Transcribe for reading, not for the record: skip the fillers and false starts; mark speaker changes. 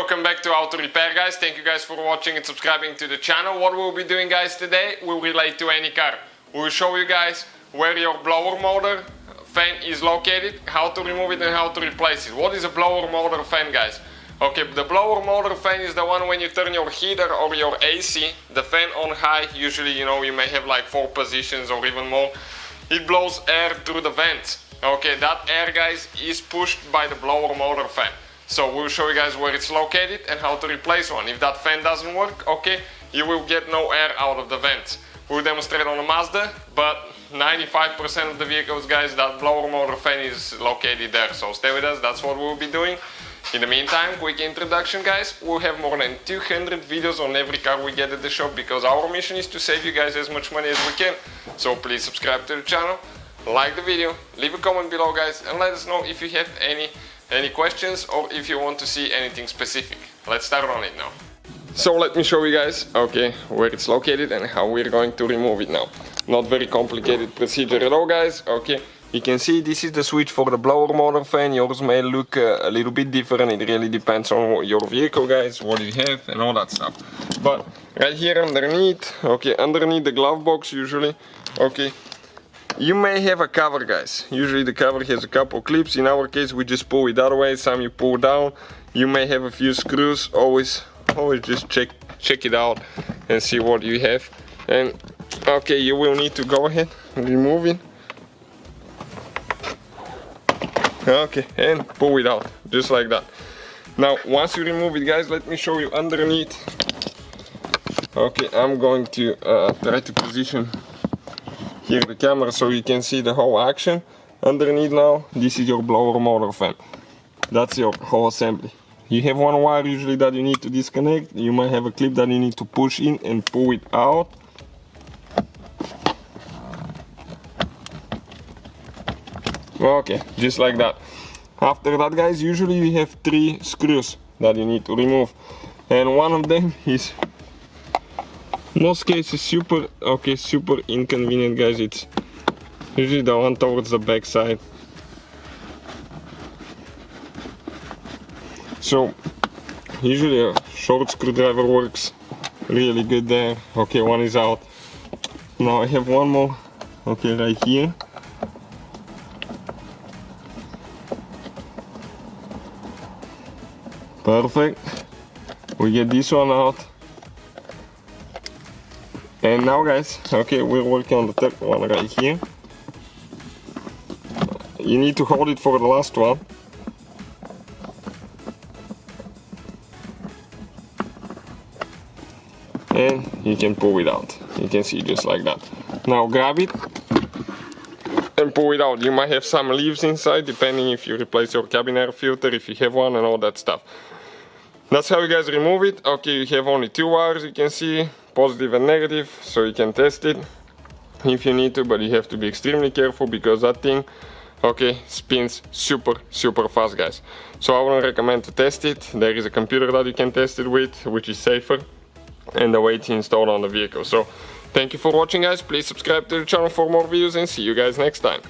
Speaker 1: welcome back to Auto Repair, guys. Thank you guys for watching and subscribing to the channel. What we'll be doing, guys, today will relate to any car. We'll show you guys where your blower motor fan is located, how to remove it and how to replace it. What is a blower motor fan, guys? Okay, the blower motor fan is the one when you turn your heater or your AC, the fan on high. Usually, you may have like 4 positions or even more. It blows air through the vents. Okay, that air, guys, is pushed by the blower motor fan. So we'll show you guys where it's located and how to replace one. If that fan doesn't work, okay, you will get no air out of the vents. We'll demonstrate on a Mazda, but 95% of the vehicles, guys, that blower motor fan is located there. So stay with us, that's what we'll be doing. In the meantime, quick introduction, guys. We'll have more than 200 videos on every car we get at the shop because our mission is to save you guys as much money as we can. So please subscribe to the channel, like the video, leave a comment below, guys, and let us know if you have any questions or if you want to see anything specific. Let's start on it now. So let me show you guys, okay, where it's located and how we're going to remove it now. Not very complicated procedure at all, guys. Okay, you can see this is the switch for the blower motor fan. Yours may look a little bit different. It really depends on your vehicle, guys, what you have and all that stuff. But right here underneath, okay, underneath the glove box usually, okay, you may have a cover, guys. Usually the cover has a couple clips. In our case, we just pull it that way. Some you pull down. You may have a few screws. Always just check it out and see what you have. And okay, you will need to go ahead and remove it. Okay, and pull it out just like that. Now, once you remove it, guys, let me show you underneath. Okay, I'm going to try to position here the camera so you can see the whole action. Underneath now, this is your blower motor fan. That's your whole assembly. You have one wire usually that you need to disconnect. You might have a clip that you need to push in and pull it out. Okay, just like that. After that, guys, usually you have 3 screws that you need to remove. And one of them is, in most cases, super inconvenient, guys. It's usually the one towards the back side. So usually a short screwdriver works really good there. Okay, one is out. Now I have one more, okay, right here. Perfect. We get this one out. And now, guys, okay, we're working on the third one right here. You need to hold it for the last one. And you can pull it out. You can see just like that. Now grab it and pull it out. You might have some leaves inside, depending if you replace your cabin air filter, if you have one, and all that stuff. That's how you guys remove it. Okay, you have only 2 wires, you can see, positive and negative, so you can test it if you need to, but you have to be extremely careful because that thing, okay, spins super fast, guys. So I would recommend to test it. There is a computer that you can test it with, which is safer, and the way it's installed on the vehicle. So thank you for watching, guys. Please subscribe to the channel for more videos and see you guys next time.